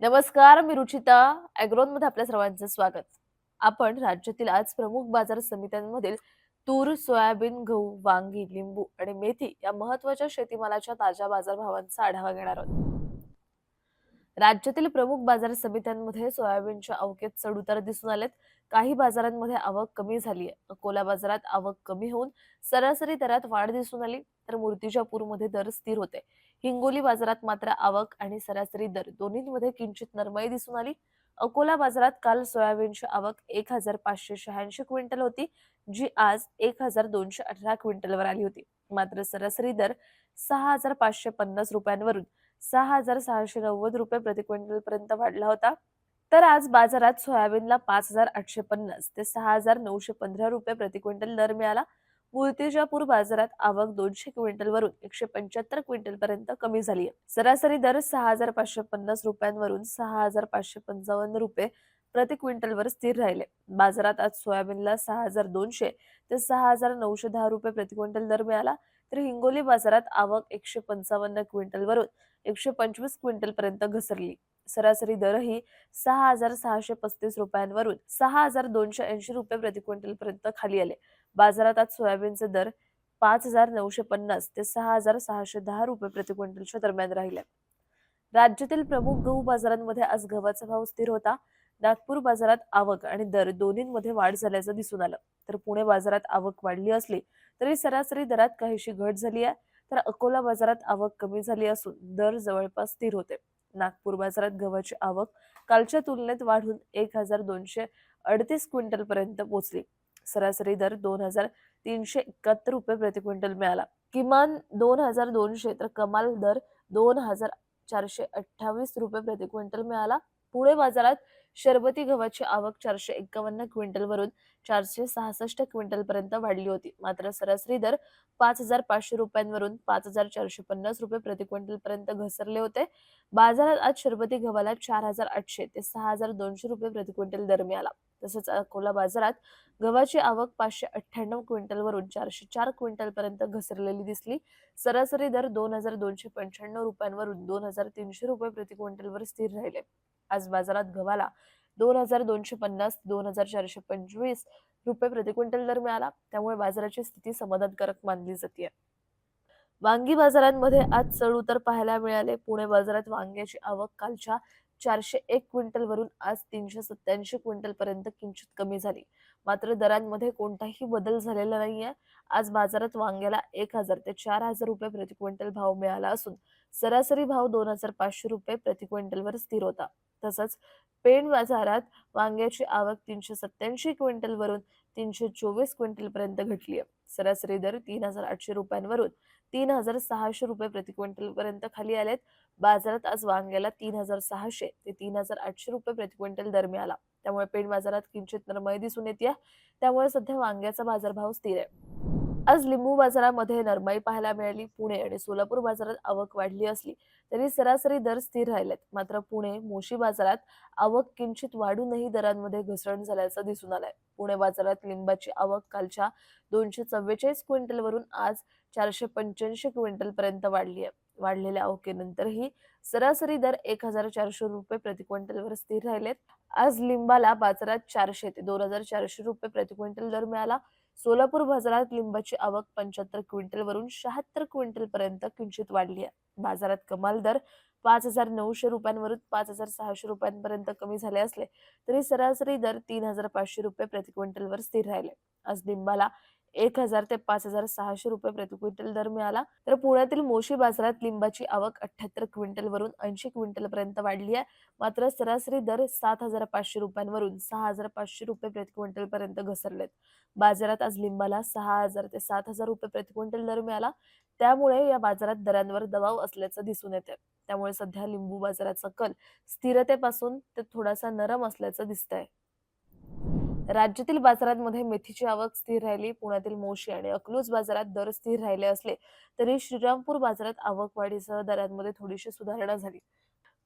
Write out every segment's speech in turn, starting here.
नमस्कार, मी रुचिता. ॲग्रोनमध्ये आपल्या सर्वांचं स्वागत. आपण राज्यातील आज प्रमुख बाजार समित्यांमधील तूर, सोयाबीन, गहू, वांगी, लिंबू आणि मेथी या महत्त्वाच्या शेतीमालाच्या ताज्या बाजारभावांचा आढावा घेणार आहोत. राज्यातील प्रमुख बाजार समित्यांमध्ये सोयाबीनच्या आवकेत चढ-उतार दिसून आलेत. काही बाजारांमध्ये आवक कमी झाली आहे. अकोला बाजारात आवक कमी होऊन सरासरी दरात वाढ दिसून आली, तर मूर्तिजापूरमध्ये दर स्थिर होते. हिंगोली बाजारात मात्र आवक आणि सरासरी दर दोन्हीमध्ये किंचित नरमाई दिसून आली. अकोला बाजारात काल सोयाबीनची आवक 1,586 क्विंटल होती, जी आज 1,218 क्विंटलवर आली होती. मात्र सरासरी दर 6,550 रुपयांवरून 6,690 रुपये प्रति क्विंटल पर्यंत वाढला होता. तर आज बाजारात सोयाबीनला 5,850 ते 6,915 रुपये प्रति क्विंटल दर मिळाला. मूर्तिजापूर बाजारात आवक 200 क्विंटलवरून 175 क्विंटल पर्यंत कमी झाली आहे. सरासरी दर 6,550 रुपयांवरून 6,555 रुपये प्रति क्विंटलवर स्थिर राहिले. बाजारात आज सोयाबीनला 6,200 ते 6,910 रुपये प्रति क्विंटल दर मिळाला. तर हिंगोली बाजारात आवक 155 क्विंटलवरून 125 क्विंटल पर्यंत घसरली. सरासरी दरही 6,635 रुपयांवरून 6,280 रुपये प्रति क्विंटल पर्यंत खाली आले. बाजारात आज सोयाबीनचे दर 5,950 ते 6,610 रुपये प्रति क्विंटलच्या दरम्यान राहिले. राज्यातील प्रमुख गहू बाजारांमध्ये आज गव्हाचा भाव स्थिर होता. नागपूर बाजारात आवक आणि दर दोन्हीमध्ये वाढ झाल्याचं दिसून आलं. तर पुणे बाजारात आवक वाढली असली तरी सरासरी दरात काहीशी घट झाली आहे. तर अकोला बाजारात आवक कमी झाली असून दर जवळपास स्थिर होते. नागपूर बाजारात गव्हाची आवक कालच्या तुलनेत वाढून 1,238 क्विंटल पर्यंत पोहोचली. सरासरी दर 2,371 रुपये प्रति क्विंटल मिळाला. किमान 2,200 तर कमाल दर 2,428 रुपये प्रति क्विंटल मिळाला. पुणे बाजारात शरबती गव्हाची आवक 451 क्विंटलवरून 466 क्विंटल पर्यंत वाढली होती. मात्र सरासरी दर 5,500 रुपयांवरून 5,450 रुपये प्रति क्विंटल पर्यंत घसरले होते. बाजारात आज शरबती गव्हाला 4,800 ते 6,200 रुपये प्रति क्विंटल दर मिळाला. तसंच अकोला बाजारात गव्हाची आवक 598 क्विंटलवरून 404 क्विंटल पर्यंत घसरलेली दिसली. सरासरी दर 2,295 रुपयांवरून 2,300 रुपये प्रति क्विंटलवर स्थिर राहिले. आज बाजारात गव्हाला 2,250 2,425 रुपये प्रति क्विंटल दर मिळाला. त्यामुळे बाजाराची स्थिती समाधानकारक मानली जाते. वांगी बाजारांमध्ये आज चढ-उतार पाहायला मिळाले. पुणे बाजारात वांग्याची आवक कालच्या 401 क्विंटलवरून आज 387 क्विंटल पर्यंत किंचित कमी झाली. मात्र दरांमध्ये कोणताही बदल झालेला नाहीये. आज बाजारात वांग्याला 1,000 ते 4,000 रुपये प्रति क्विंटल भाव मिळाला असून सरासरी भाव 2,500 रुपये प्रति क्विंटलवर स्थिर होता. तसंच पेण बाजारात वांग्याची आवक 387 क्विंटलवरून 324 क्विंटल पर्यंत घटली आहे. सरासरी दर 3,800 रुपयांवरून 3,600 रुपये प्रति क्विंटल पर्यंत खाली आलेत. बाजारात आज वांग्याला 3,600 ते 3,800 रुपये प्रति क्विंटल दर मिळाला. त्यामुळे पेठ बाजारात किंचित नरमाई दिसून येते. त्यामुळे सध्या वांग्याचा बाजारभाव स्थिर आहे. आज लिंबू बाजारामध्ये नरमाई पाहायला मिळाली. पुणे आणि सोलापूर बाजारात आवक वाढली असली तरी सरासरी दर स्थिर राहिलेत. मात्र पुणे, मोशी बाजारात आवक किंचित वाढूनही दरांमध्ये घसरण झाल्याचं दिसून आलंय. पुणे बाजारात लिंबाची आवक कालच्या 244 क्विंटलवरून आज 485 क्विंटल पर्यंत वाढली आहे. वाढलेल्या आवकेनंतरही सरासरी दर 1,400 रुपये प्रति क्विंटलवर स्थिर राहिलेत. आज लिंबाला बाजारात 400 ते 2,400 रुपये प्रति क्विंटल दर मिळाला. सोलापूर बाजारात लिंबाची आवक 75 क्विंटलवरून 76 क्विंटल पर्यंत किंचित वाढली आहे. बाजारात कमाल दर 5,900 रुपयांवरून 5,600 रुपयांपर्यंत कमी झाले असले तरी सरासरी दर 3,500 रुपये प्रति क्विंटलवर स्थिर राहिले. आज लिंबाला 1,000 ते 5,600 रुपये प्रति क्विंटल दर मिळाला. तर पुण्यातील मोशी बाजारात लिंबाची आवक 78 क्विंटलवरून 80 क्विंटल पर्यंत वाढली आहे. मात्र सरासरी दर 7,500 रुपयांवरून 6,500 रुपये प्रति क्विंटल पर्यंत घसरलेत. बाजारात आज लिंबाला 6,000 ते 7,000 रुपये प्रति क्विंटल दर मिळाला. त्यामुळे या बाजारात दरांवर दबाव असल्याचं दिसून येते. त्यामुळे सध्या लिंबू बाजाराचा कल स्थिरतेपासून ते थोडासा नरम असल्याचं दिसतंय. राज्यातील बाजारांमध्ये मेथीची आवक स्थिर राहिली. पुण्यातील मोशी आणि अकलूज बाजारात दर स्थिर राहिले असले तरी श्रीरामपूर बाजारात आवक वाढीसह दरांमध्ये थोडीशी सुधारणा झाली.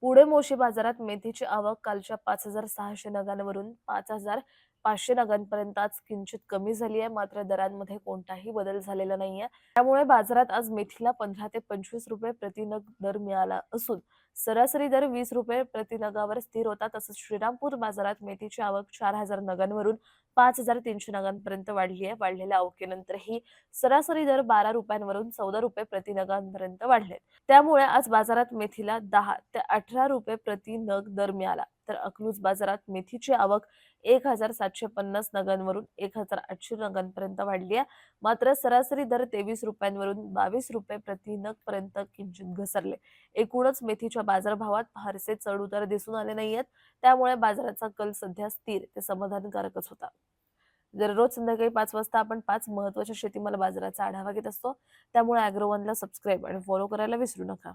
पुणे मोशी बाजारात मेथीची आवक कालच्या 5,600 नगांवरून 5,500 नगांपर्यंत आज किंचित कमी झाली आहे. मात्र दरांमध्ये कोणताही बदल झालेला नाहीये. त्यामुळे बाजारात आज मेथीला 15 ते 25 रुपये प्रति नग दर मिळाला असून सरासरी दर 20 रुपये प्रति नगावर स्थिर होता. तसंच श्रीरामपूर बाजारात मेथीची आवक 4,000 नगांवरून 5,300 नगांपर्यंत वाढली आहे. वाढलेल्या आवकेनंतरही सरासरी दर 12 रुपयांवरून 14 रुपये प्रति नगांपर्यंत वाढले. त्यामुळे आज बाजारात मेथीला 10 ते 18 रुपये प्रति नग दर मिळाला. तर अकलूज बाजारात मेथीची आवक 1,750 नगांवरून 1,800 नगांपर्यंत वाढली आहे. मात्र सरासरी दर 23 रुपयांवरून 22 रुपये प्रति नग पर्यंत किंचित घसरले. एकूणच मेथीच्या बाजारभावात फारसे चढ-उतार दिसून आले नाहीयेत. त्यामुळे बाजाराचा कल सध्या स्थिर ते समाधानकारकच होता. दररोज संध्याकाळी 5 वाजता आपण 5 महत्त्वाच्या शेतीमाल बाजाराचा आढावा घेत असतो. त्यामुळे अॅग्रोवनला सबस्क्राईब आणि फॉलो करायला विसरू नका.